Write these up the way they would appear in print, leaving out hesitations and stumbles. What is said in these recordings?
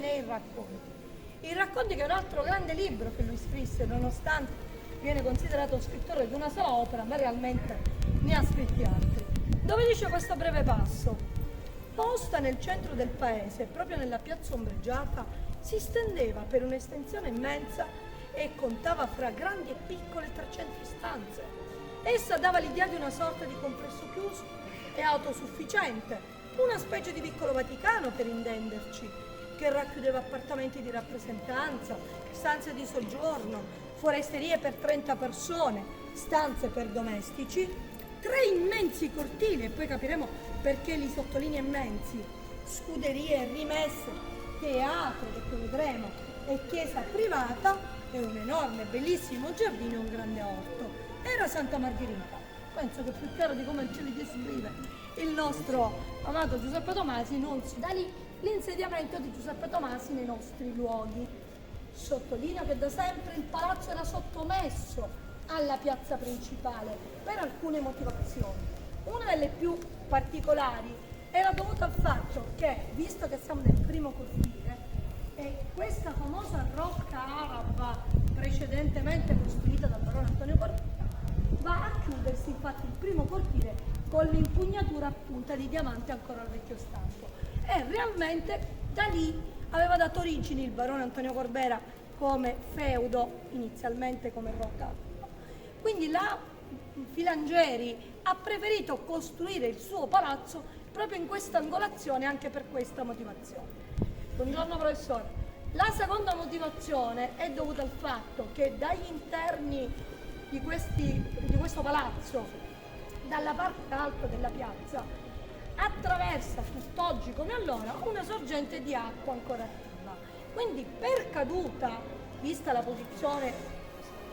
nei racconti. I racconti, che è un altro grande libro che lui scrisse, nonostante viene considerato scrittore di una sola opera, ma realmente ne ha scritti altri. Dove dice questo breve passo: posta nel centro del paese, proprio nella piazza ombreggiata, si stendeva per un'estensione immensa e contava fra grandi e piccole 300 stanze. Essa dava l'idea di una sorta di complesso chiuso e autosufficiente, una specie di piccolo Vaticano per intenderci, che racchiudeva appartamenti di rappresentanza, stanze di soggiorno, foresterie per 30 persone, stanze per domestici, 3 immensi cortili, e poi capiremo perché li sottolinea immensi, scuderie rimesse, teatro, che poi vedremo, e chiesa privata, e un enorme, bellissimo giardino e un grande orto. Era Santa Margherita. Penso che più chiaro di come ce li descrive il nostro amato Giuseppe Tomasi non si dà lì l'insediamento di Giuseppe Tomasi nei nostri luoghi. Sottolineo che da sempre il palazzo era sottomesso alla piazza principale per alcune motivazioni. Una delle più particolari era dovuta al fatto che, visto che siamo nel primo cortile, e questa famosa rocca araba precedentemente costruita dal barone Antonio Corbera va a chiudersi, infatti, il primo cortile con l'impugnatura a punta di diamante ancora al vecchio stampo, e realmente da lì aveva dato origine il barone Antonio Corbera come feudo, inizialmente come rocca araba. Quindi la Filangieri ha preferito costruire il suo palazzo proprio in questa angolazione, anche per questa motivazione. Buongiorno professore. La seconda motivazione è dovuta al fatto che dagli interni di questo palazzo, dalla parte alta della piazza, attraversa tutt'oggi come allora una sorgente di acqua ancora attiva. Quindi per caduta, vista la posizione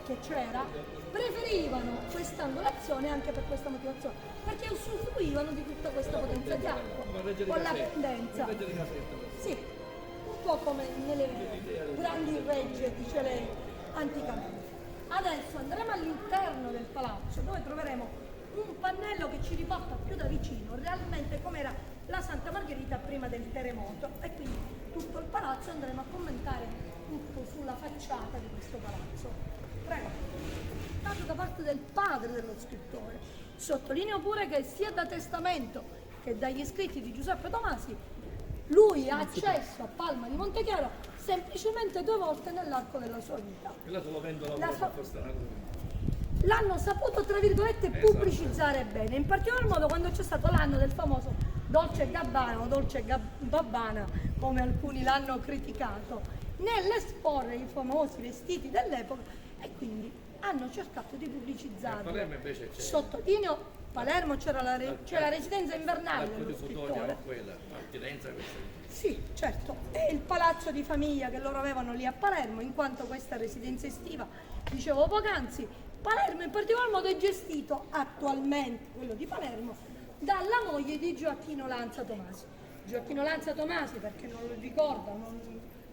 che c'era, preferivano questa angolazione anche per questa motivazione, perché usufruivano di tutta questa potenza di acqua con la pendenza. Sì, un po' come nelle grandi regge, dice lei, anticamente. Adesso andremo all'interno del palazzo, dove troveremo un pannello che ci riporta più da vicino realmente com'era la Santa Margherita prima del terremoto, e quindi tutto il palazzo andremo a commentare tutto sulla facciata di questo palazzo. Prego. Dato da parte del padre dello scrittore. Sottolineo pure che sia da testamento che dagli scritti di Giuseppe Tomasi lui ha accesso a Palma di Montechiaro semplicemente 2 volte nell'arco della sua vita. E là te lo vendo la L'hanno saputo, tra virgolette, pubblicizzare bene, in particolar modo quando c'è stato l'anno del famoso Dolce Gabbana o Dolce Gabbana, come alcuni l'hanno criticato, nell'esporre i famosi vestiti dell'epoca, e quindi hanno cercato di pubblicizzarlo. A Palermo invece c'è. Sottolineo, Palermo c'era la residenza invernale dello scrittore. Quella, a Firenze questa. Sì, certo, è il palazzo di famiglia che loro avevano lì a Palermo, in quanto questa residenza estiva, dicevo poc'anzi, Palermo in particolar modo è gestito attualmente, quello di Palermo, dalla moglie di Gioacchino Lanza Tomasi. Gioacchino Lanza Tomasi, perché non lo ricorda,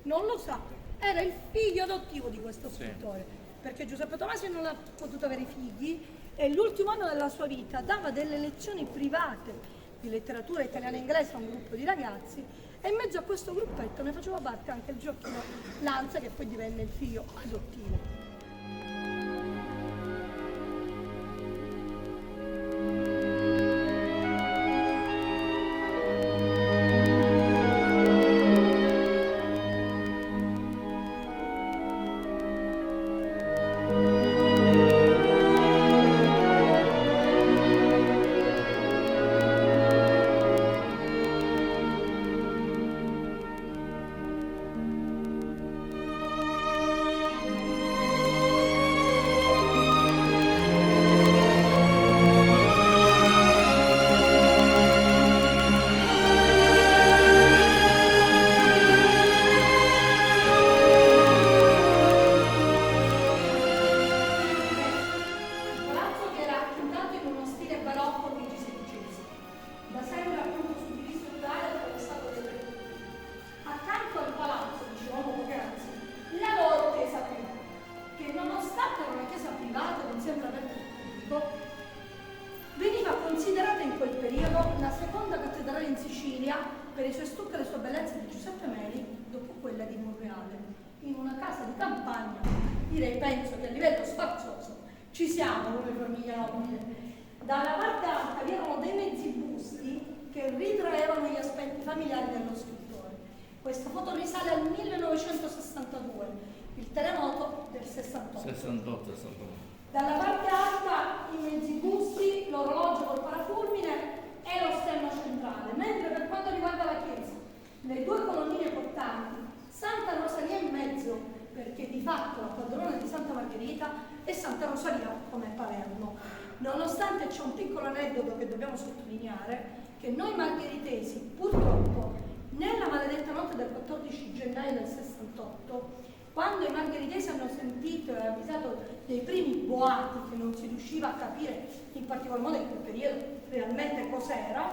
non lo sa, era il figlio adottivo di questo scrittore, perché Giuseppe Tomasi non ha potuto avere figli e l'ultimo anno della sua vita dava delle lezioni private di letteratura italiana e inglese a un gruppo di ragazzi, e in mezzo a questo gruppetto ne faceva parte anche il Gioacchino Lanza, che poi divenne il figlio adottivo. penso che a livello sfarzoso ci siamo come famiglia nobile. Dalla parte alta vi erano dei mezzi busti che ritraevano gli aspetti familiari dello scrittore. Questa foto risale al 1962, il terremoto del 68. 68. Dalla parte alta i mezzi busti, l'orologio col parafulmine e lo stemma centrale, mentre per quanto riguarda la chiesa, le due colonnine portanti, Santa Rosalia in mezzo, perché di fatto la padrona di Santa Margherita è Santa Rosalia come Palermo. Nonostante c'è un piccolo aneddoto che dobbiamo sottolineare, che noi margheritesi purtroppo nella maledetta notte del 14 gennaio del 68, quando i margheritesi hanno sentito e avvisato dei primi boati che non si riusciva a capire in particolar modo in quel periodo realmente cos'era,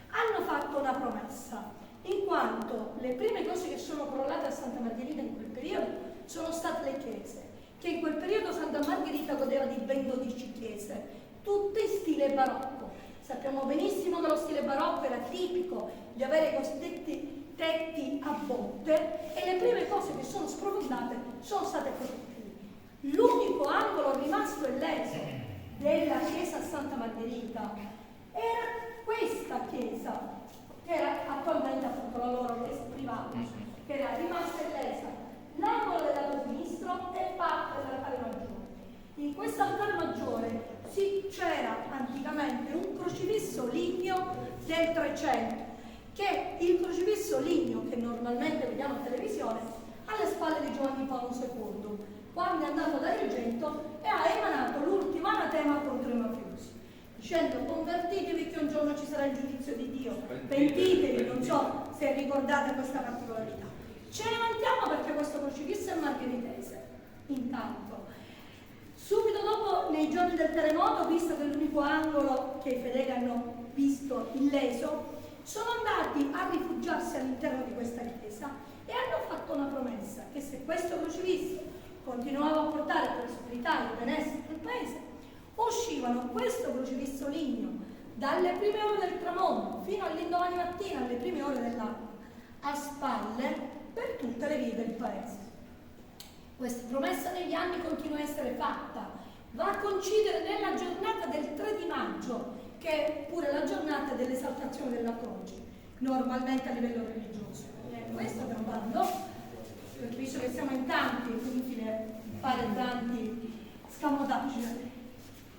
hanno fatto una promessa, in quanto le prime cose che sono crollate a Santa Margherita in quel periodo sono state le chiese, che in quel periodo Santa Margherita godeva di ben 12 chiese, tutte in stile barocco. Sappiamo benissimo che lo stile barocco era tipico di avere i cosiddetti tetti a botte e le prime cose che sono sprofondate sono state queste qui. L'unico angolo rimasto illeso della chiesa Santa Margherita era questa chiesa, che era attualmente appunto la loro chiesa privata, che era rimasta illesa, l'angolo del lato sinistro e parte dell'altare maggiore. In questo altare maggiore c'era anticamente un crocifisso ligneo del 300, che il crocifisso ligneo che normalmente vediamo in televisione alle spalle di Giovanni Paolo II, quando è andato da Agrigento e ha emanato l'ultimo anatema contro i mafiosi, dicendo: convertitevi che un giorno ci sarà il giudizio di Dio, pentitevi. Non so se ricordate questa particolarità. Ce ne vantiamo perché questo crocifisso è margheritese. Intanto, subito dopo, nei giorni del terremoto, visto che è l'unico angolo che i fedeli hanno visto illeso, sono andati a rifugiarsi all'interno di questa chiesa e hanno fatto una promessa, che se questo crocifisso continuava a portare prosperità e benessere del paese, uscivano questo crocifisso ligneo dalle prime ore del tramonto fino all'indomani mattina, alle prime ore dell'alba, a spalle per tutte le vie del paese. Questa promessa negli anni continua a essere fatta, va a coincidere nella giornata del 3 di maggio, che è pure la giornata dell'esaltazione della croce, normalmente a livello religioso. Questo stiamo parlando, perché visto che siamo in tanti, è inutile fare tanti scamotaggi.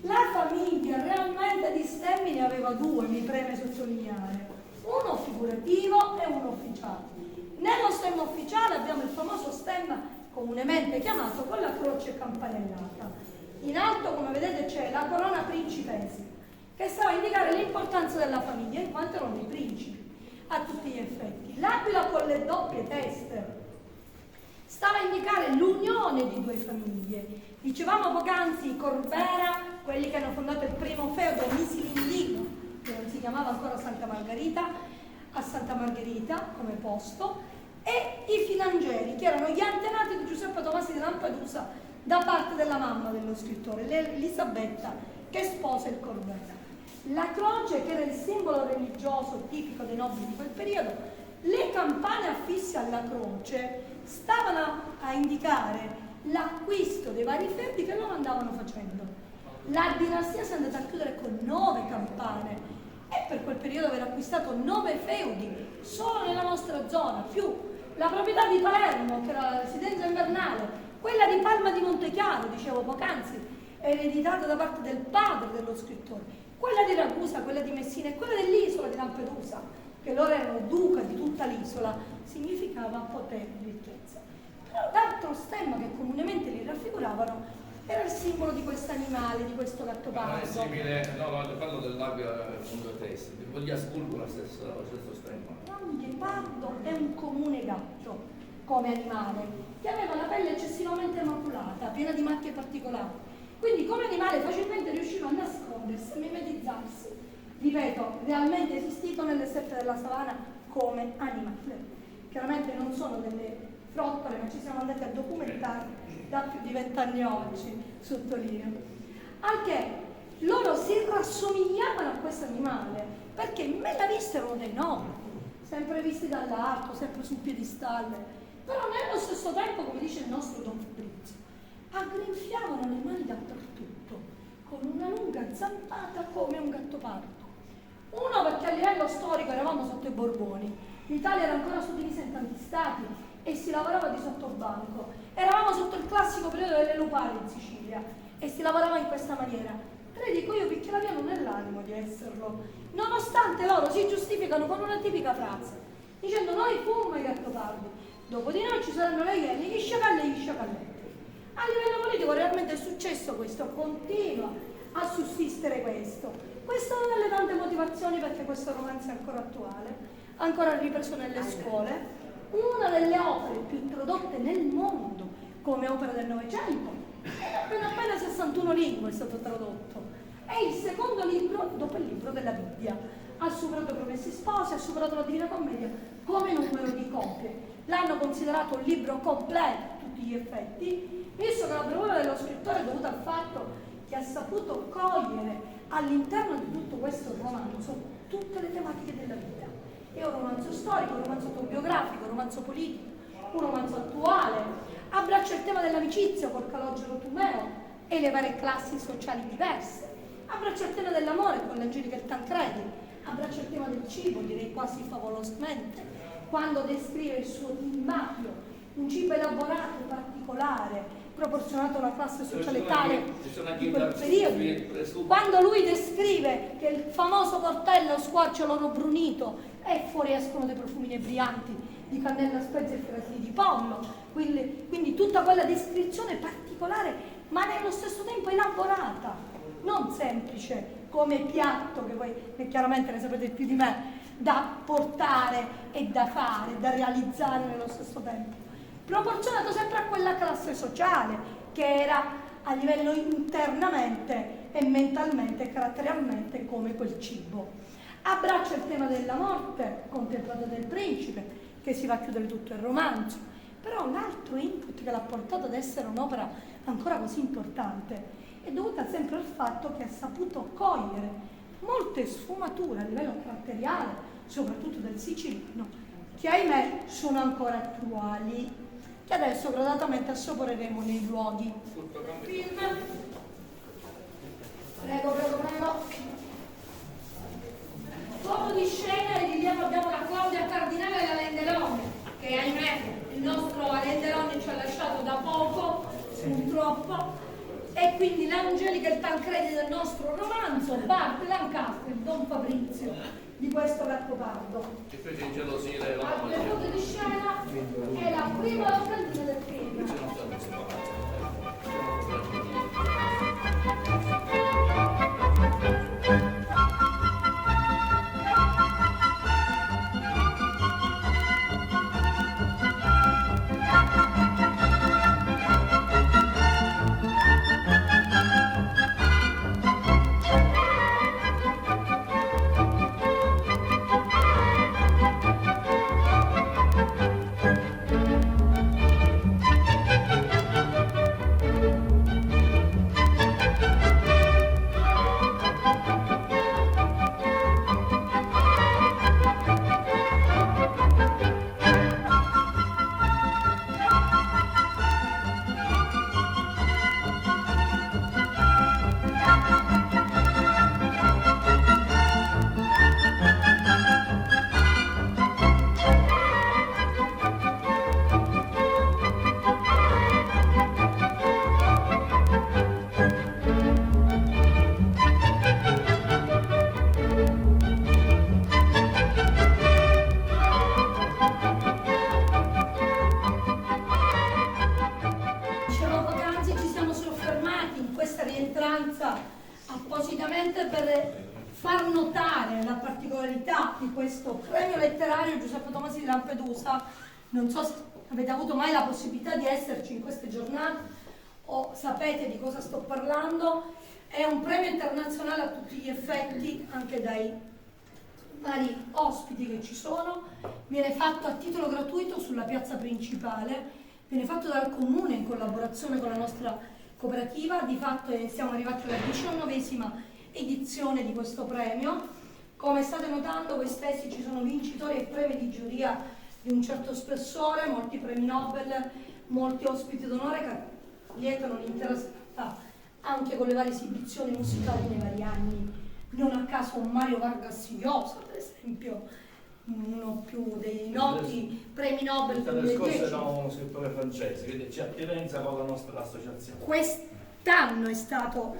La famiglia realmente di stemmi ne aveva due, mi preme sottolineare, uno figurativo e uno ufficiale. Nello stemma ufficiale abbiamo il famoso stemma comunemente chiamato con la croce campanellata. In alto, come vedete, c'è la corona principesca, che stava a indicare l'importanza della famiglia, in quanto erano i principi, a tutti gli effetti. L'aquila con le doppie teste stava a indicare l'unione di due famiglie. Dicevamo poc'anzi Corbera, quelli che hanno fondato il primo feudo misilindino, che non si chiamava ancora Santa Margherita, a Santa Margherita come posto, e i Filangieri, che erano gli antenati di Giuseppe Tomasi di Lampedusa da parte della mamma dello scrittore, Elisabetta, che sposa il Corbera. La croce, che era il simbolo religioso tipico dei nobili di quel periodo, le campane affisse alla croce stavano a indicare l'acquisto dei vari feudi che loro andavano facendo. La dinastia si è andata a chiudere con 9 campane e per quel periodo aver acquistato 9 feudi solo nella nostra zona, più la proprietà di Palermo, che era la residenza invernale, quella di Palma di Montechiaro, dicevo poc'anzi, ereditata da parte del padre dello scrittore, quella di Ragusa, quella di Messina e quella dell'isola di Lampedusa, che loro erano duca di tutta l'isola, significava potere e ricchezza. Però l'altro stemma che comunemente li raffiguravano era il simbolo di questo animale, di questo gattopardo. È simile, no, parlo dell'aquila con due teste, con gli Asburgo lo stesso stemma. Un ghepardo è un comune gatto come animale, che aveva la pelle eccessivamente maculata, piena di macchie particolari. Quindi come animale facilmente riusciva a nascondersi, a mimetizzarsi. Ripeto, realmente esistito nelle steppe della savana come animale. Chiaramente non sono delle frottole, ma ci siamo andati a documentare da più di 20 anni oggi, sottolineo. Al che loro si rassomigliavano a questo animale, perché me la vista erano dei nobili, sempre visti dall'alto, sempre su piedistallo, però nello stesso tempo, come dice il nostro Don Fabrizio, aggrinfiavano le mani dappertutto, con una lunga zampata come un gattopardo. Uno, perché a livello storico eravamo sotto i Borboni, l'Italia era ancora suddivisa in tanti stati e si lavorava di sottobanco. Eravamo sotto il classico periodo delle lupari in Sicilia e si lavorava in questa maniera. Te dico io perché l'avevano nell'animo di esserlo, nonostante loro si giustificano con una tipica frase, dicendo noi fummo i gattopardi, dopo di noi ci saranno le iene, gli sciacalli e gli sciacalletti. A livello politico realmente è successo questo, continua a sussistere questo. Questa è una delle tante motivazioni perché questo romanzo è ancora attuale, ancora ripreso nelle scuole, una delle opere più tradotte nel mondo come opera del Novecento, in appena 61 lingue è stato tradotto. È il secondo libro dopo il libro della Bibbia. Ha superato Promessi Sposi, ha superato la Divina Commedia come numero di copie. L'hanno considerato un libro completo a tutti gli effetti, visto che la bravura dello scrittore è dovuta al fatto che ha saputo cogliere all'interno di tutto questo romanzo tutte le tematiche della vita. È un romanzo storico, un romanzo autobiografico, un romanzo politico, un romanzo attuale, abbraccia il tema dell'amicizia col Calogero Tumeo e le varie classi sociali diverse, abbraccia il tema dell'amore con l'Angelica e il Tancredi, abbraccia il tema del cibo, direi quasi favolosamente, quando descrive il suo timbacchio, un cibo elaborato, particolare, proporzionato alla classe sociale tale di quel periodo. Quando lui descrive che il famoso coltello squarcia l'oro brunito e fuori escono dei profumi inebrianti di cannella, spezie e feratini di pollo, quindi tutta quella descrizione particolare ma nello stesso tempo elaborata, non semplice come piatto che voi chiaramente ne sapete più di me, da portare e da fare, da realizzare nello stesso tempo, proporzionato sempre a quella classe sociale che era a livello internamente e mentalmente e caratterialmente come quel cibo. Abbraccia il tema della morte, contemplato del principe, che si va a chiudere tutto il romanzo, però l'altro input che l'ha portato ad essere un'opera ancora così importante è dovuta sempre al fatto che ha saputo cogliere molte sfumature a livello caratteriale, soprattutto del siciliano, che ahimè sono ancora attuali, che adesso gradatamente assaporeremo nei luoghi. Film. Prego. Dopo di scena e abbiamo la Claudia Cardinale e la Lendelone, che ahimè il nostro Lendelone ci ha lasciato da poco, purtroppo, e quindi l'Angelica e il Tancredi del nostro romanzo, Bart Lancaster, il Don Fabrizio di questo Gattopardo. E fece in gelosire la Altre foto di scena è la prima locandina del film. Appositamente per far notare la particolarità di questo premio letterario Giuseppe Tomasi di Lampedusa. Non so se avete avuto mai la possibilità di esserci in queste giornate o sapete di cosa sto parlando. È un premio internazionale a tutti gli effetti, anche dai vari ospiti che ci sono. Viene fatto a titolo gratuito sulla piazza principale, viene fatto dal Comune in collaborazione con la nostra cooperativa. Di fatto siamo arrivati alla 19ª edizione di questo premio. Come state notando, quest'essi ci sono vincitori e premi di giuria di un certo spessore, molti premi Nobel, molti ospiti d'onore che lietano l'intera serata, anche con le varie esibizioni musicali nei vari anni. Non a caso un Mario Vargas Llosa, per esempio, uno più dei noti premi Nobel del 2010. Scorso era uno scrittore francese, quindi c'è attinenza con la nostra associazione. Quest'anno è stato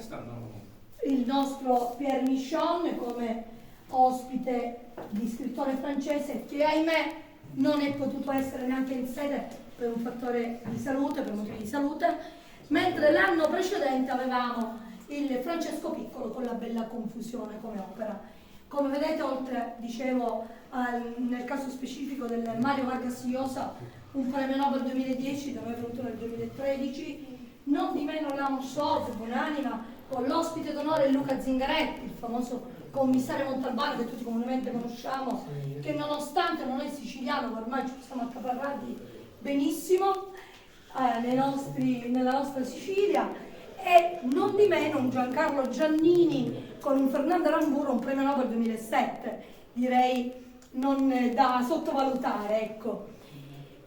il nostro Pierre Michon come ospite di scrittore francese che ahimè non è potuto essere neanche in sede per un fattore di salute, per motivi di salute, mentre l'anno precedente avevamo il Francesco Piccolo con La Bella Confusione come opera. Come vedete, oltre, dicevo, nel caso specifico del Mario Vargas Llosa, un premio Nobel 2010, da noi venuto nel 2013, non di meno l'Amos Oz, buonanima, con l'ospite d'onore Luca Zingaretti, il famoso commissario Montalbano che tutti comunemente conosciamo, che nonostante non è siciliano, ma ormai ci siamo accaparrati benissimo nella nostra Sicilia, e non di meno un Giancarlo Giannini con un Fernando Aramburo, un premio Nobel 2007, direi non da sottovalutare, ecco.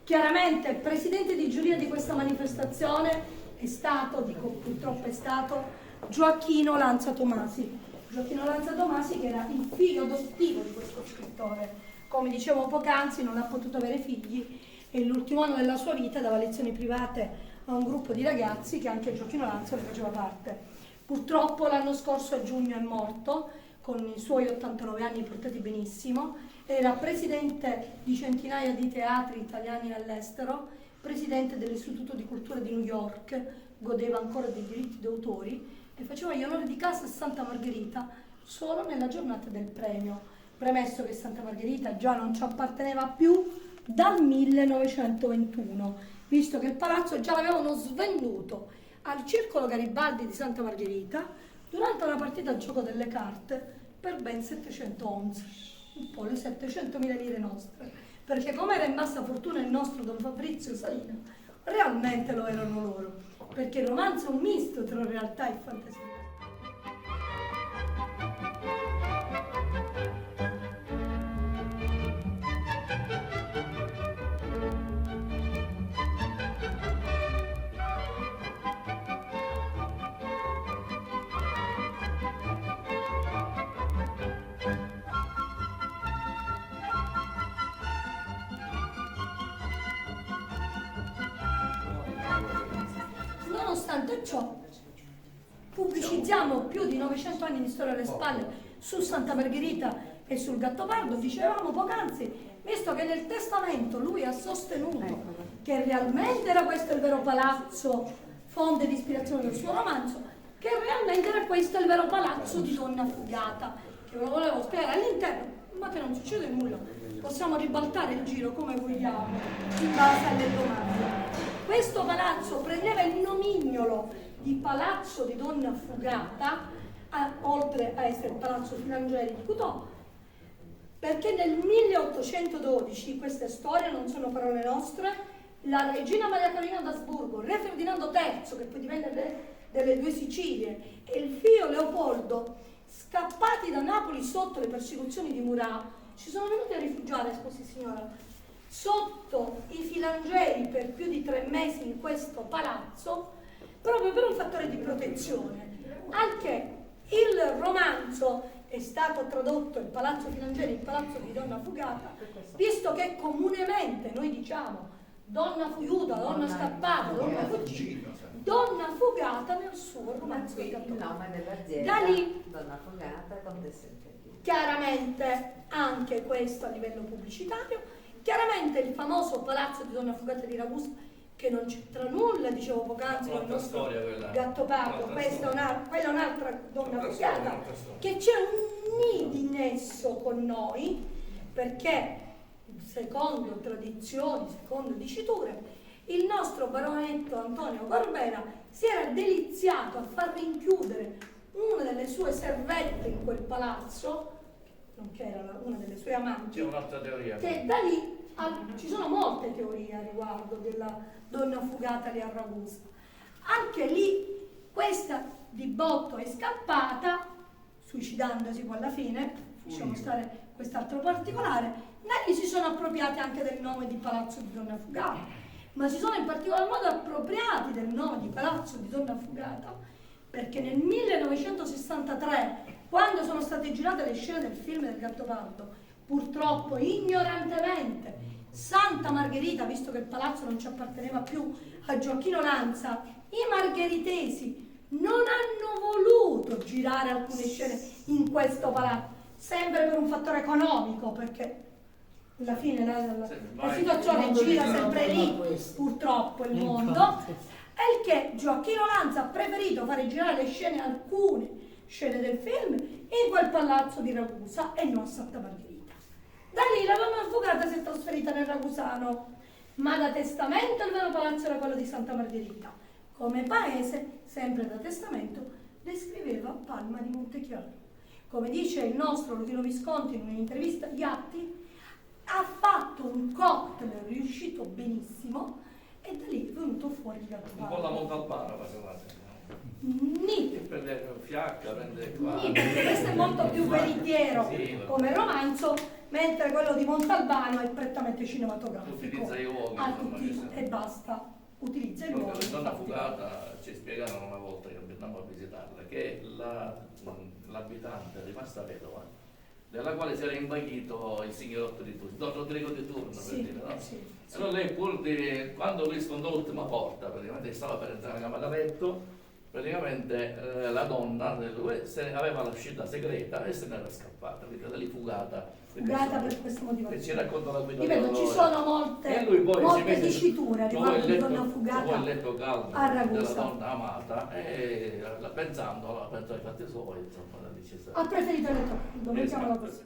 Chiaramente il presidente di giuria di questa manifestazione è stato, dico purtroppo è stato, Gioacchino Lanza Tomasi. Gioacchino Lanza Tomasi, che era il figlio adottivo di questo scrittore. Come dicevo poc'anzi, non ha potuto avere figli e l'ultimo anno della sua vita dava lezioni private a un gruppo di ragazzi che anche Gioacchino Lanza ne faceva parte. Purtroppo l'anno scorso a giugno è morto, con i suoi 89 anni portati benissimo. Era presidente di centinaia di teatri italiani all'estero, presidente dell'Istituto di Cultura di New York, godeva ancora dei diritti d'autori e faceva gli onori di casa a Santa Margherita solo nella giornata del premio, premesso che Santa Margherita già non ci apparteneva più dal 1921, visto che il palazzo già l'avevano svenduto al Circolo Garibaldi di Santa Margherita durante una partita a gioco delle carte per ben 700 onze, un po' le 700.000 lire nostre, perché come era in bassa fortuna il nostro Don Fabrizio Salina, realmente lo erano loro, perché il romanzo è un misto tra realtà e fantasia. Nonostante ciò, pubblicizziamo più di 900 anni di storia alle spalle su Santa Margherita e sul Gattopardo. Dicevamo poc'anzi, visto che nel testamento lui ha sostenuto che realmente era questo il vero palazzo, fonte di ispirazione del suo romanzo, che realmente era questo il vero palazzo di Donna Fugata, che ve lo volevo spiegare all'interno, ma che non succede nulla. Possiamo ribaltare il giro come vogliamo, in base alle domande. Questo palazzo prendeva il nomignolo di Palazzo di Donna Fugata, oltre a essere il Palazzo Filangieri di Cutò, perché nel 1812, queste storie non sono parole nostre, la regina Maria Carolina d'Asburgo, re Ferdinando III, che poi divenne re delle due Sicilie, e il figlio Leopoldo, scappati da Napoli sotto le persecuzioni di Murat, ci sono venuti a rifugiare, scusi signora, sotto i Filangeri per più di 3 mesi in questo palazzo, proprio per un fattore di protezione. Anche il romanzo è stato tradotto, il Palazzo Filangeri, il Palazzo di Donna Fugata, visto che comunemente noi diciamo donna fuiuta, donna scappata, donna fuggita, Donna Fugata nel suo romanzo. Il nome dell'azienda, da lì, Donna Fugata, Contessa Infantile. chiaramente anche questo a livello pubblicitario, chiaramente il famoso palazzo di Donna Fugata di Ragusa, che non c'entra nulla, dicevo poc'anzi, con il nostro Gattopardo, quella è un'altra Donna Fugata, che c'è un di nesso con noi, perché secondo tradizioni, secondo diciture, il nostro baronetto Antonio Barbera si era deliziato a far rinchiudere una delle sue servette in quel palazzo, nonché era una delle sue amanti. C'è un'altra teoria. Che da lì ci sono molte teorie a riguardo della Donna Fugata lì a Ragusa. Anche lì questa di botto è scappata, suicidandosi poi alla fine, lasciamo stare quest'altro particolare, da lì si sono appropriati anche del nome di Palazzo di Donna Fugata. ma si sono in particolar modo appropriati del nome di Palazzo di Donna Fugata perché nel 1963, quando sono state girate le scene del film del Gattopardo, purtroppo ignorantemente Santa Margherita, visto che il palazzo non ci apparteneva più a Gioacchino Lanza, i margheritesi non hanno voluto girare alcune scene in questo palazzo, sempre per un fattore economico, perché alla fine la situazione gira sempre lì, purtroppo il mondo, è il che Gioacchino Lanza ha preferito fare girare le scene, alcune scene del film, in quel palazzo di Ragusa e non a Santa Margherita. Da lì la Donna Fugata si è trasferita nel Ragusano, ma da testamento il vero palazzo era quello di Santa Margherita. Come paese, sempre da testamento, descriveva Palma di Montechiaro. Come dice il nostro Luchino Visconti in un'intervista agli Atti, ha fatto un cocktail riuscito benissimo e da lì è venuto fuori il Un po' la Gattopardo. Montalbano, passate. Nì, Prende fiacca, prende qua. nì, perché questo è molto più veritiero Sì, come romanzo, mentre quello di Montalbano è prettamente cinematografico. Utilizza i luoghi, A insomma, tutti che se- e basta, utilizza i Proprio luoghi. la Donna infatti. Fugata ci spiegarono una volta che andammo a visitarla che l'abitante è rimasta vedova, della quale si era invaghito il signorotto di turno, Don Rodrigo di turno, Sì, per dire, no? sì. Allora lei pur di, quando lui sfondò l'ultima porta, praticamente stava per entrare nella camera da letto, praticamente la donna aveva la scena segreta e se n'era scappata, quindi da lì fugata. Fugata per questo motivo. E ci racconta la guida. Ripeto, ci sono molte, E lui poi si molte mise- diciture trovò riguardo il di Donna letto- Fugata trovò il letto caldo a della Ragusa. donna amata e pensando ai fatti suoi, insomma, la dice Ha preferito il letto caldo, mettiamola così.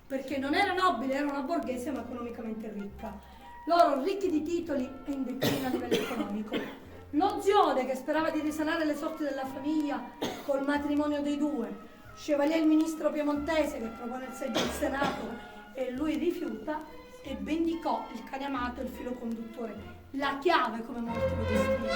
perché non era nobile, era una borghese ma economicamente ricca. Loro ricchi di titoli e indecini a livello economico. Lo Ziode, che sperava di risanare le sorti della famiglia col matrimonio dei due, Chevalier il ministro piemontese che propone il seggio al Senato e lui rifiuta, e vendicò il cane amato e il filo conduttore, la chiave come molti lo descrivono.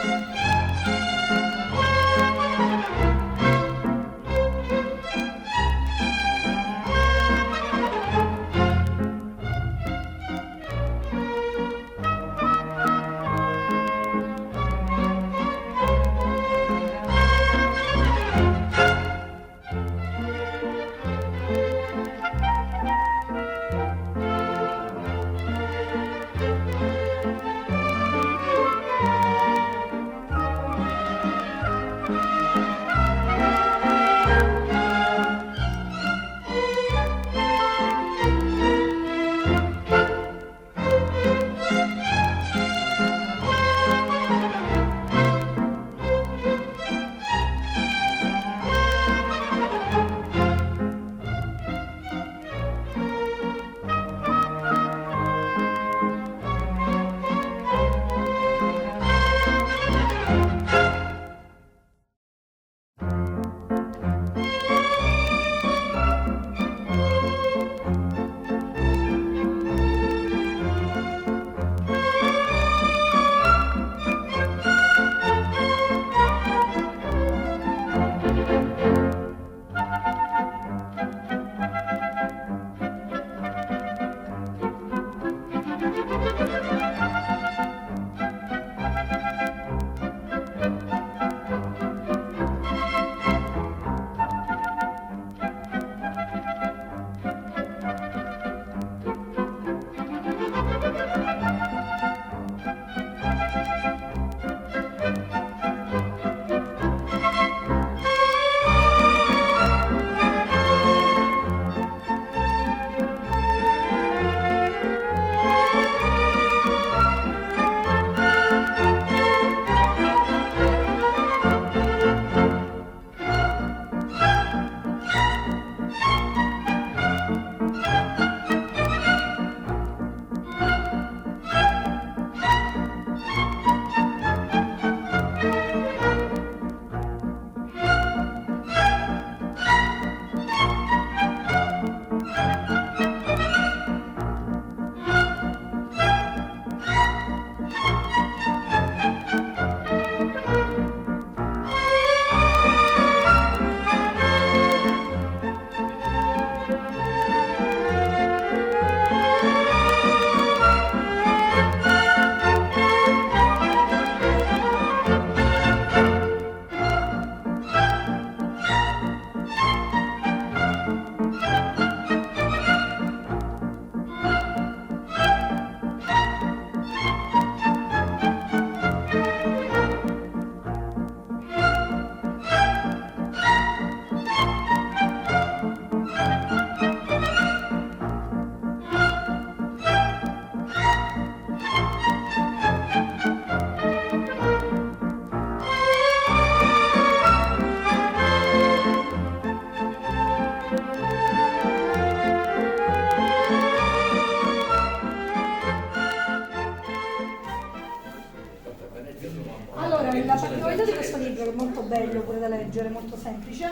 La particolarità di questo libro, che è molto bello pure da leggere, molto semplice,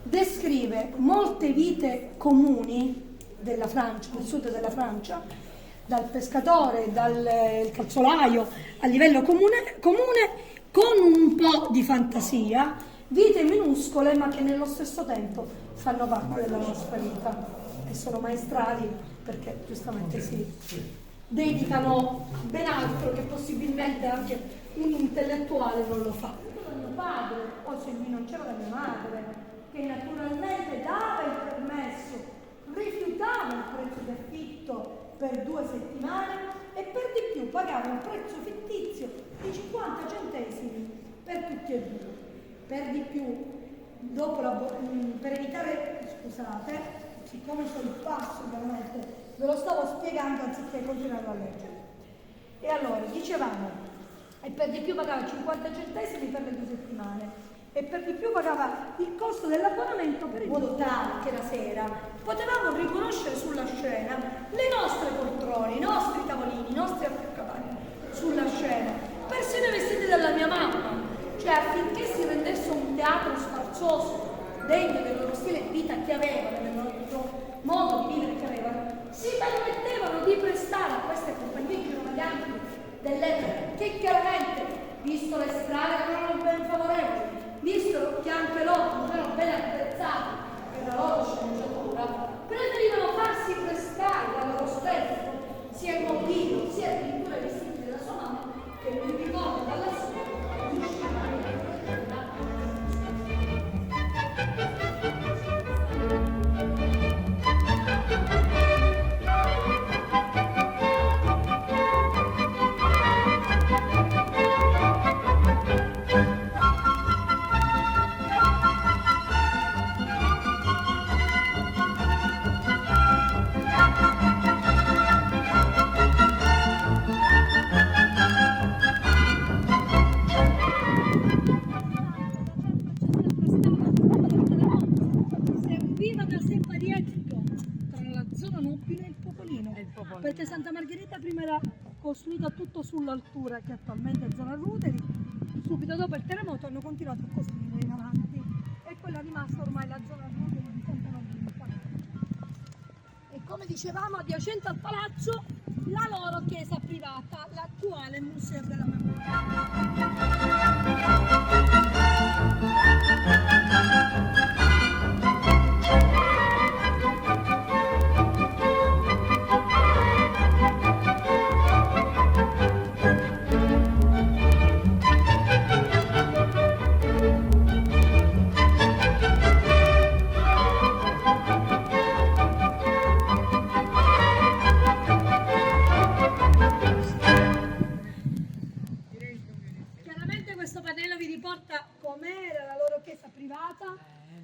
descrive molte vite comuni della Francia, del sud della Francia, dal pescatore, dal calzolaio, a livello comune, con un po' di fantasia, vite minuscole ma che nello stesso tempo fanno parte della nostra vita e sono maestrali perché giustamente si dedicano ben altro che possibilmente anche un intellettuale non lo fa. Mio padre, o se lui non c'era la mia madre, che naturalmente dava il permesso, rifiutava il prezzo d'affitto per 2 settimane e per di più pagava un prezzo fittizio di 50 centesimi per tutti e due. Per di più, dopo per evitare, scusate, siccome sono il passo veramente, ve lo stavo spiegando anziché continuare a leggere. E allora, dicevamo, e per di più pagava 50 centesimi per le 2 settimane e per di più pagava il costo dell'abbonamento per il modo tale che la sera potevamo riconoscere sulla scena le nostre poltrone, i nostri tavolini, i nostri accavalli sulla scena, persino vestiti dalla mia mamma, cioè affinché si rendesse un teatro sfarzoso degno del loro stile di vita che avevano, del loro modo di vivere che avevano, si permettevano di prestare dell'epoca, che chiaramente, visto le strade che erano ben favorevoli, visto che anche loro non erano ben attrezzati per la loro sceneggiatura, preferivano farsi prestare dal loro stesso sia il motivo, sia addirittura i vestiti della sua mamma, che lui ricorda dalla sua di scegliere. Perché Santa Margherita prima era costruita tutto sull'altura che attualmente è zona Ruderi, subito dopo il terremoto hanno continuato a costruire in avanti e quella è rimasta ormai la zona Ruderi di Santa Margherita. E come dicevamo, adiacente al palazzo la loro chiesa privata, l'attuale Museo della com'era la loro chiesa privata,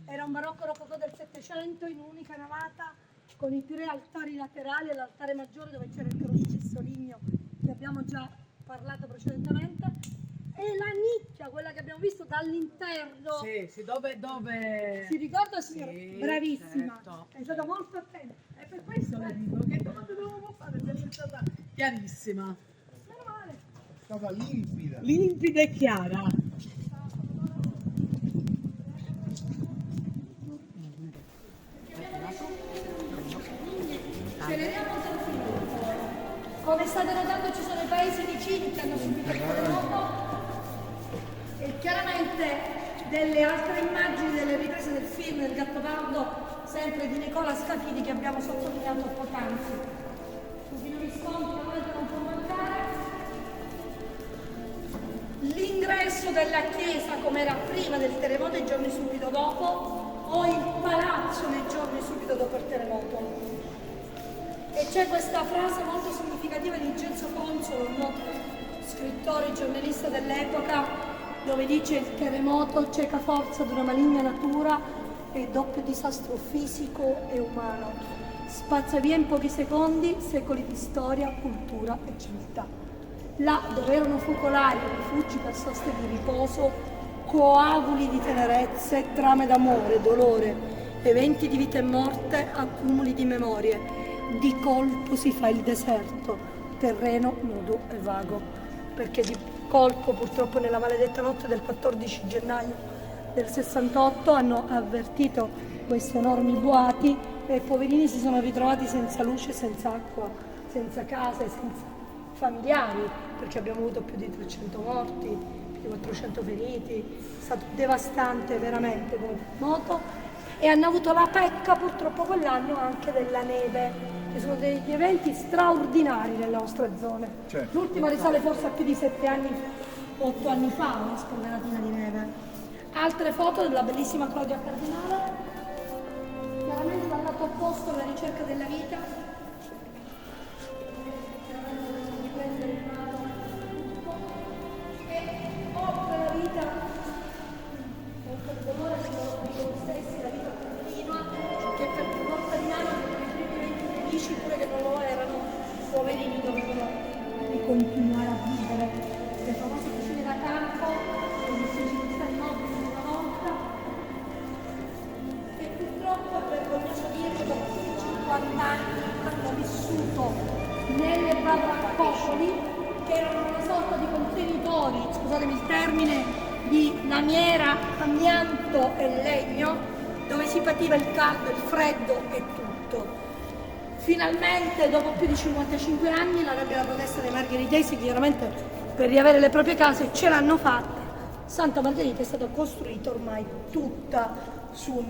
era un barocco rococò del Settecento in un'unica navata con i 3 altari laterali e l'altare maggiore dove c'era il crocifisso ligneo che abbiamo già parlato precedentemente e la nicchia, quella che abbiamo visto dall'interno. Sì, dove... Si ricorda, signora? Sì, Bravissima, certo. è stata molto attenta. E per questo le dico che domande dovevamo fare, è stata chiarissima. Meno male. È stata limpida. Limpida e chiara. Acceleriamo il tempo. Come state notando ci sono i paesi vicini che hanno subito il terremoto e chiaramente delle altre immagini delle riprese del film del Gattopardo, sempre di Nicola Scafidi che abbiamo sottolineato poc'anzi. Rubino Visconti ovviamente non può mancare. L'ingresso della chiesa come era prima del terremoto e i giorni subito dopo o il palazzo nei giorni subito dopo il terremoto. E c'è questa frase molto significativa di Vincenzo Consolo, un noto scrittore e giornalista dell'epoca, dove dice: il terremoto, cieca forza di una maligna natura e doppio disastro fisico e umano, spazza via in pochi secondi secoli di storia, cultura e civiltà. Là dove erano focolari, rifugi per soste di riposo, coaguli di tenerezze, trame d'amore, dolore, eventi di vita e morte, accumuli di memorie. Di colpo si fa il deserto, terreno nudo e vago, perché di colpo purtroppo nella maledetta notte del 14 gennaio del 68 hanno avvertito questi enormi boati e i poverini si sono ritrovati senza luce, senza acqua, senza case, senza familiari, perché abbiamo avuto più di 300 morti, più di 400 feriti, è stato devastante veramente come terremoto. E hanno avuto la pecca purtroppo quell'anno anche della neve, che sono degli eventi straordinari nelle nostre zone. Certo. L'ultima risale forse a più di 7 anni, 8 anni fa, una spolveratina di neve. Altre foto della bellissima Claudia Cardinale, chiaramente dal lato opposto alla ricerca della vita. E oltre la vita, oltre il dolore di loro stessi, la vita continua, che per forza di mano nei primi eventi felici, pure che non lo erano, poverini dovevano continuare a vivere. Le famose cucine da campo, con gli uffici di stare immobili di una volta. E purtroppo è vergognoso dirlo, dopo più di 50 anni hanno vissuto nelle baraccopoli, che erano una sorta di contenitori, scusatemi il termine, di lamiera, amianto e legno, dove si pativa il caldo, il freddo e tutto. finalmente dopo più di 55 anni la rabbia della protesta dei margheritesi, chiaramente per riavere le proprie case, ce l'hanno fatta. Santa Margherita è stata costruita ormai tutta su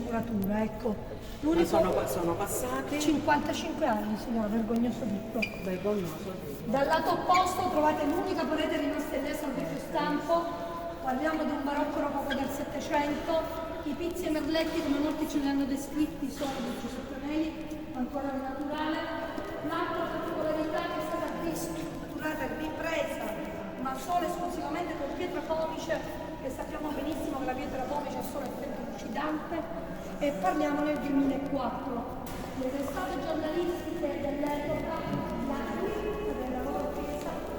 muratura, ecco. Sono passati 55 anni, signora, vergognoso tutto. vergognoso. Dal lato opposto trovate l'unica parete rimasta illesa al vecchio stampo, parliamo di un barocco rococo del Settecento. I pizzi e merletti, come molti ce li hanno descritti, sono di Giuseppe Meli, ancora al naturale. L'altra particolarità che è stata ristrutturata e ripresa, ma solo esclusivamente con pietra pomice, e sappiamo benissimo che la pietra pomice ha solo effetto lucidante, e parliamo nel 2004. Le testate giornalistiche dell'epoca, la qui della loro chiesa,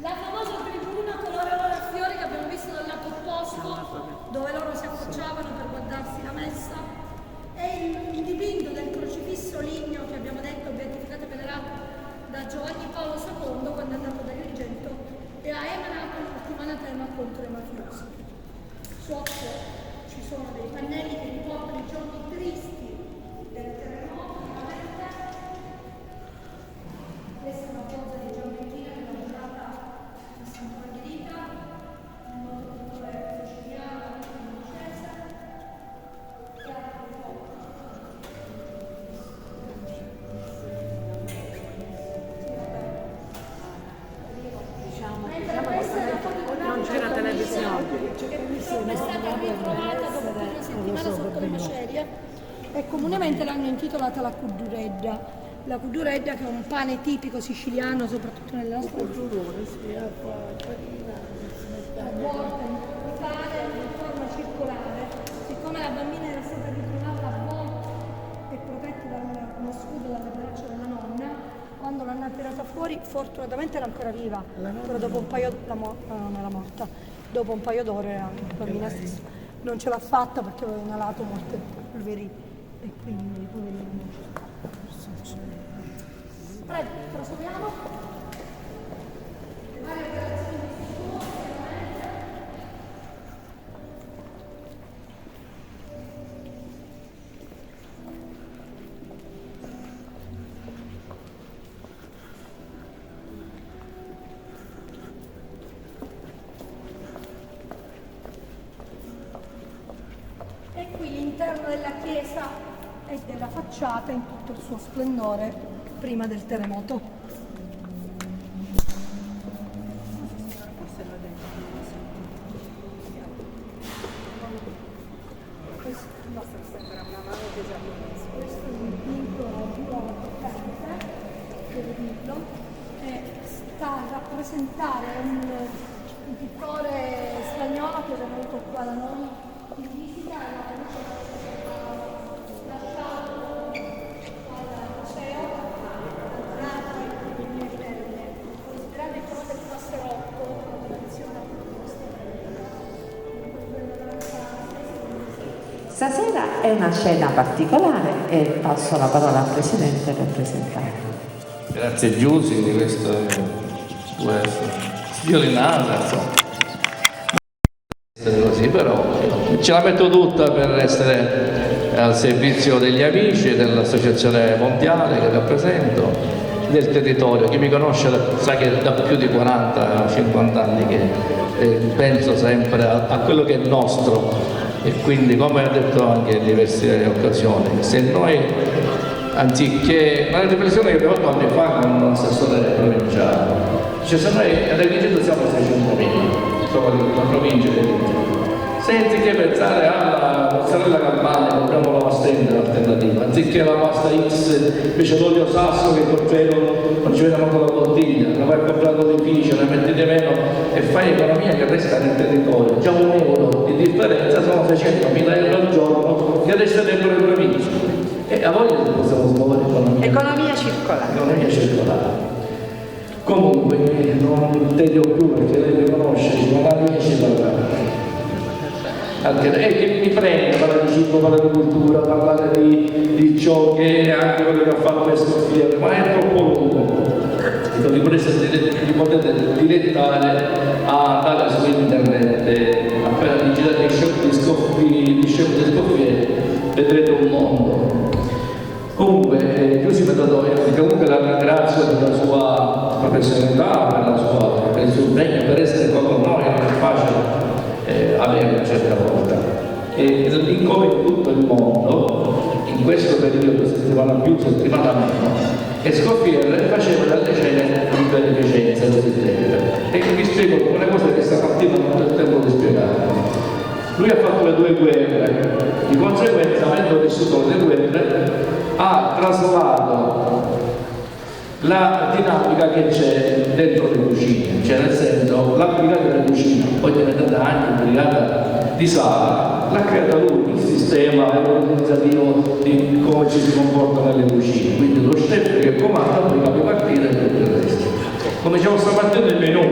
la famosa tribuna colore oro e fiori che abbiamo visto dal lato opposto, dove loro si affacciavano per guardarsi la messa, e il dipinto del crocifisso ligneo che abbiamo detto beatificato e venerato da Giovanni Paolo II quando è andato da Agrigento e ha emanato l'ultima anatema contro i mafiosi. Sotto ci sono dei pannelli che ricordano i giorni tristi del terremoto, questa è una cosa di Gianvecchina che l'ha giurata a Santa Margherita, nel modo culturale siciliano, francese, e altre foto. Non c'era televisione. Che purtroppo è stata ritrovata dopo una settimana sotto le macerie e comunemente l'hanno intitolata la Cudduredda. La Cudduredda che è un pane tipico siciliano, soprattutto nelle nostre avvolta in pane in forma circolare. Siccome la bambina era stata ritrovata avvolta e protetta da uno scudo dalle braccia della nonna, quando l'hanno tirata fuori, fortunatamente era ancora viva, però dopo un paio non era morta, dopo un paio d'ore la bambina stessa non ce l'ha fatta perché aveva inalato molte polveri e quindi poverino. Prego, proseguiamo. Le varie operazioni di sicuro, chiaramente. E qui l'interno della chiesa e della facciata in tutto il suo splendore prima del terremoto. Questo è un dipinto importante, devo dirlo, e sta a rappresentare un pittore spagnolo che è venuto qua da noi in visita e l'ha lasciato al museo Donato in Verne, considerando il famoso del Passerotto, la tradizione di questo Stasera è una scena particolare e passo la parola al Presidente per presentare. Grazie Giussi di queste tue sviolinate, insomma. Così, però ce la metto tutta per essere al servizio degli amici dell'Associazione Mondiale che rappresento, del territorio. Chi mi conosce sa che da più di 40-50 anni che penso sempre a quello che è nostro, e quindi, come ho detto anche in diverse occasioni, se noi anziché una riflessione che abbiamo fatto anni fa con un assessore provinciale, cioè se noi ad Agrigento siamo 600.000, sono la provincia di Agrigento, se anziché pensare alla mozzarella campana compriamo la pasta alternativa, anziché la pasta X invece l'olio sasso che col pelo non ci vediamo con la bottiglia, la vai a comprare l'olificio, ne metti di meno e fai economia che resta nel territorio, già €1 di differenza sono 600.000 euro al giorno che resta dentro le province e a voi possiamo smuovere economia. Economia circolare. Economia circolare. Comunque non tedio più perché lei mi conosce, non ha amici parlare. Anche che mi prende, ma fascismo, parlare di cultura, parlare di ciò che è anche quello che ha fatto per Sofia, ma è troppo lungo. Vi potete dilettare a andare su internet, appena digitate di Sofia, vedrete un mondo. Comunque, Giuseppe Tadoi, comunque la ringrazio per la sua professionalità, per il suo impegno, per essere con noi, non è facile avere una certa volta. E come in tutto il mondo, in questo periodo, settimana più, settimana meno, e Scoffier faceva delle scene di beneficenza cosiddette. E vi spiego alcune cose che stamattina non ho il tempo di spiegare. Lui ha fatto le 2 guerre, di conseguenza, avendo vissuto le guerre, ha traslato la dinamica che c'è dentro le cucine, cioè nel senso la brigata della cucina, poi diventata anche brigata di sala, l'ha creata lui il sistema organizzativo di come ci si comporta nelle cucine, quindi lo chef che comanda poi capi partire e tutto il resto. Come diciamo stamattina nel menù,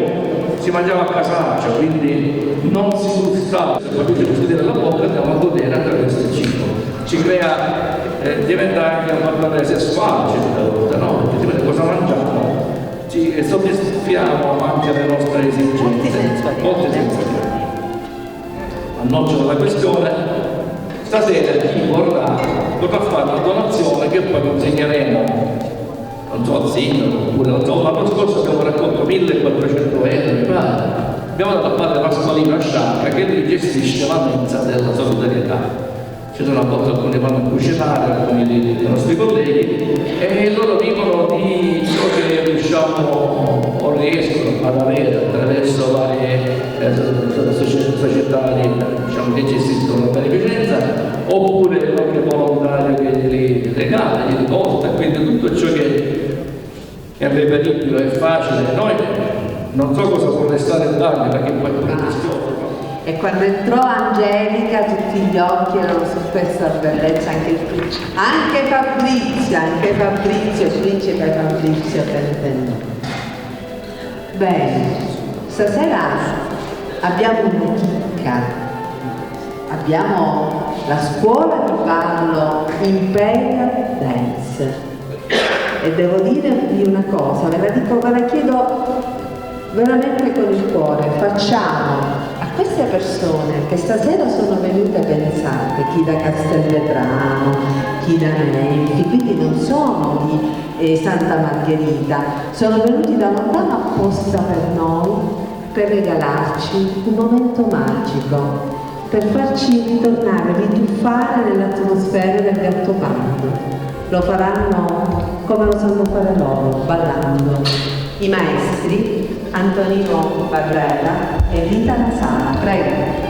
si mangiava a casaccio, quindi non si gustava, se capite così della bocca andiamo a godere attraverso il cibo. Ci crea, diventa anche una parte sessuale certe volte, no? Perché dipende cosa mangiamo, ci soddisfiamo anche le nostre esigenze. Molte sensazioni. Annuncio della questione, stasera chi vorrà potrà fare una donazione che poi consegneremo, non so, al sindaco, oppure non so, l'anno scorso abbiamo raccolto 1.400 euro, mi pare. Abbiamo dato a padre Pasqualino a Sciacca che lui gestisce la mensa della solidarietà. Ci sono a volte alcuni vanno a cucinare, alcuni dei nostri colleghi, e loro vivono di ciò che riusciamo o riescono ad avere attraverso varie società diciamo, che gestiscono la beneficenza, oppure qualche volontario che li regala, gli porta, quindi tutto ciò che è reperibile, è facile. Noi non so cosa può restare in Italia, perché poi è rischioso. E quando entrò Angelica tutti gli occhi erano su questa bellezza, anche Fabrizio, principe Fabrizio, benvenuto. Bene, stasera abbiamo un'etica, abbiamo la scuola di ballo Imperial Dance e devo dirvi una cosa, ve la chiedo veramente con il cuore, facciamo a queste persone che stasera sono venute pensate, chi da Castelvetrano, chi da Nelfi, quindi non sono di Santa Margherita, sono venuti da lontano apposta per noi, per regalarci un momento magico, per farci ritornare, rituffare nell'atmosfera del Gattopardo. Lo faranno come lo sanno fare loro, ballando. I maestri Antonino Barrera e Rita Lasala, prego.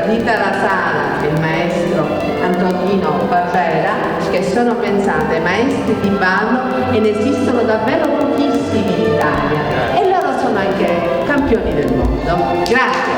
Rita Lasala e il maestro Antonino Barbera, che sono pensate maestri di ballo e ne esistono davvero pochissimi in Italia e loro sono anche campioni del mondo. Grazie.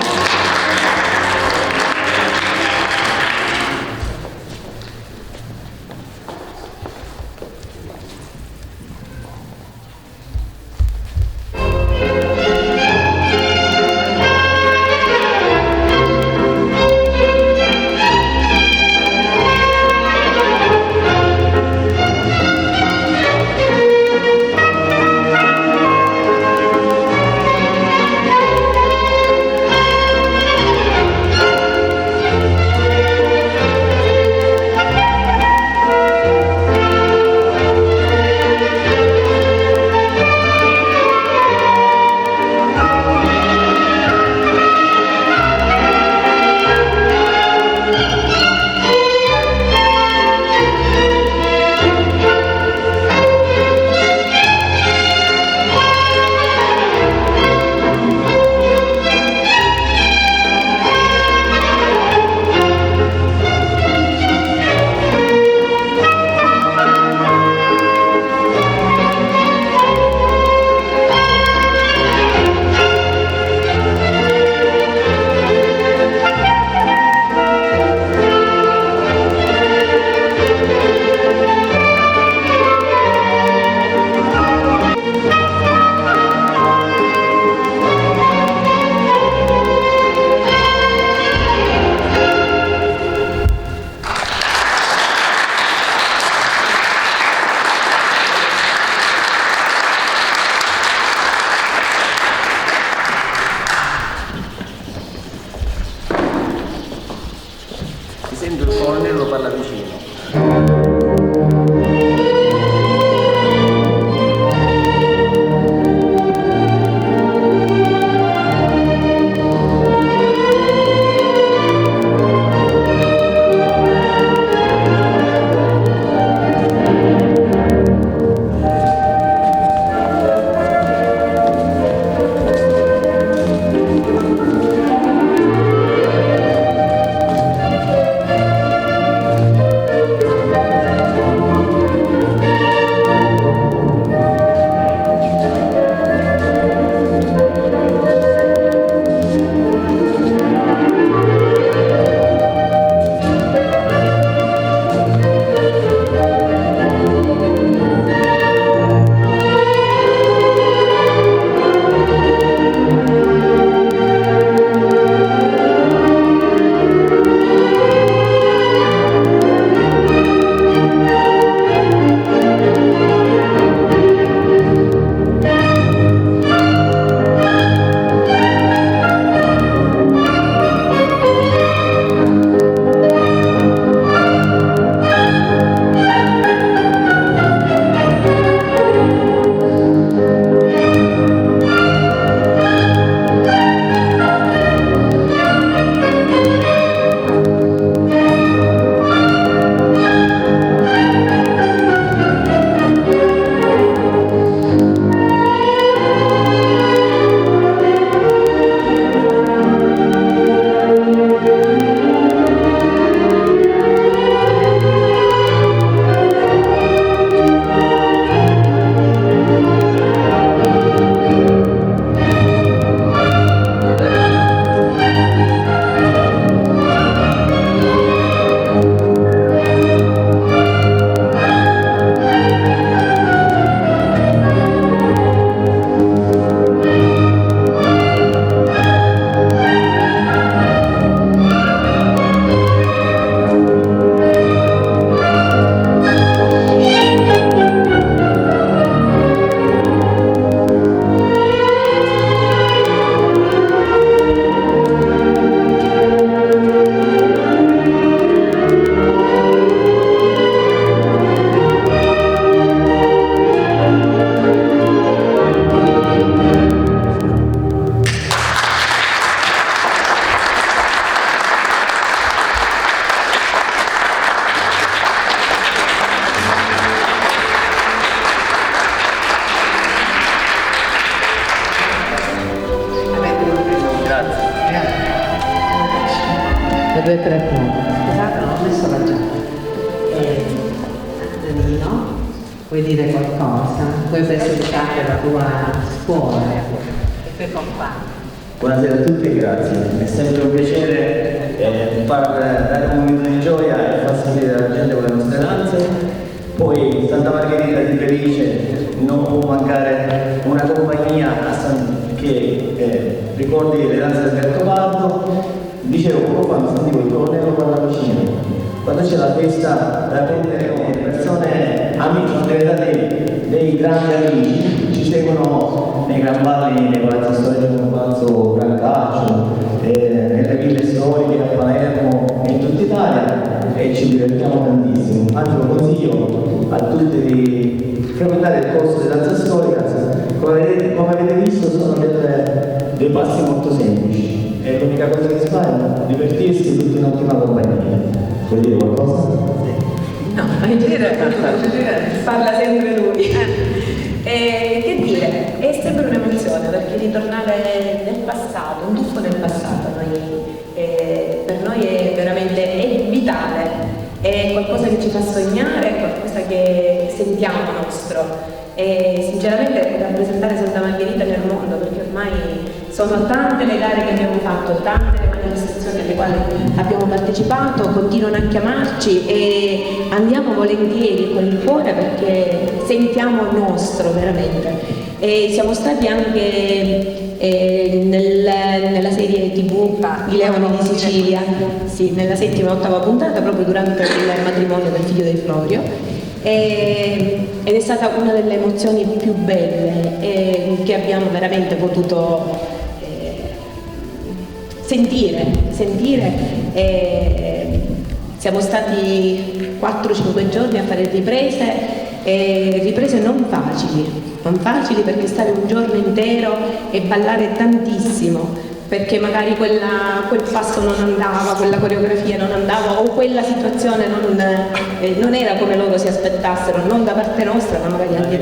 anche 2 o 3 punti. Scusate, non ho messo la giacca. Danilo, vuoi dire qualcosa? Vuoi presentare la tua scuola, i tuoi compagni? Buonasera a tutti e grazie. È sempre un piacere far dare un momento di gioia e far sapere alla gente con le nostre danze. Poi Santa Margherita di Felice non può mancare una compagnia che ricordi le danze del Gattopardo. Dicevo poco fa, mi sentivo il colonnello qua vicino. Quando c'è la festa da prendere persone, amici, sono diventati dei grandi amici, ci seguono nei gran balli, nei palazzi storici come Palazzo Brancaccio, nelle ville storiche a Palermo e in tutta Italia e ci divertiamo tantissimo. Anzi lo consiglio a tutti di frequentare il corso di danza storica, come avete visto sono dei passi molto semplici e l'unica cosa che si fa è divertirsi tutti in ottima compagnia. Vuoi dire qualcosa? No, in genere parla sempre lui. Che dire, è sempre un'emozione perché ritornare nel passato, un tuffo nel passato, per noi è veramente vitale, è qualcosa che ci fa sognare, è qualcosa che sentiamo nostro. E sinceramente rappresentare Santa Margherita nel mondo, perché ormai sono tante le gare che abbiamo fatto, tante le manifestazioni alle quali abbiamo partecipato, continuano a chiamarci e andiamo volentieri con il cuore perché sentiamo nostro veramente. E siamo stati anche nella serie TV I Leoni di Sicilia, sì, nella 7ª e 8ª puntata, proprio durante il matrimonio del figlio di Florio. Ed è stata una delle emozioni più belle che abbiamo veramente potuto sentire. Siamo stati 4-5 giorni a fare riprese non facili perché stare un giorno intero e ballare tantissimo perché magari quel passo non andava, quella coreografia non andava o quella situazione non era come loro si aspettassero, non da parte nostra ma magari anche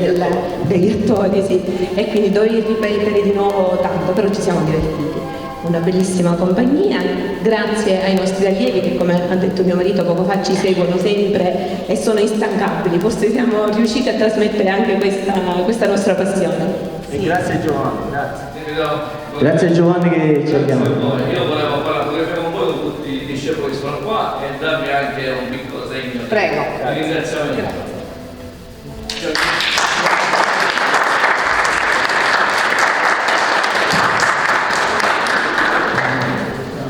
degli attori, sì. E quindi dovevi ripetere di nuovo tanto, però ci siamo divertiti. Una bellissima compagnia, grazie ai nostri allievi che, come ha detto mio marito poco fa, ci seguono sempre e sono instancabili, forse siamo riusciti a trasmettere anche questa nostra passione. E grazie Giovanni, grazie. Grazie Giovanni che ci abbiamo. Io volevo fare la fotografia con voi, con tutti i discepoli che sono qua e darvi anche un piccolo segno Prego. di ringraziamento.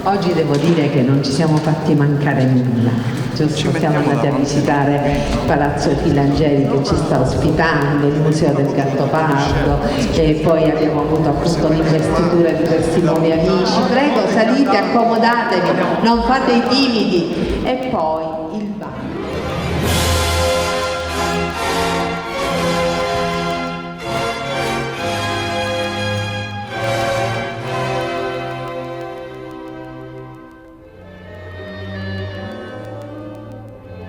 Oggi devo dire che non ci siamo fatti mancare nulla, giusto? Siamo andati a visitare Palazzo Filangeri che ci sta ospitando, il Museo del Gattopardo e poi abbiamo avuto appunto l'investitura di questi nuovi amici. Prego, salite, accomodatevi, non fate i timidi e poi il bar.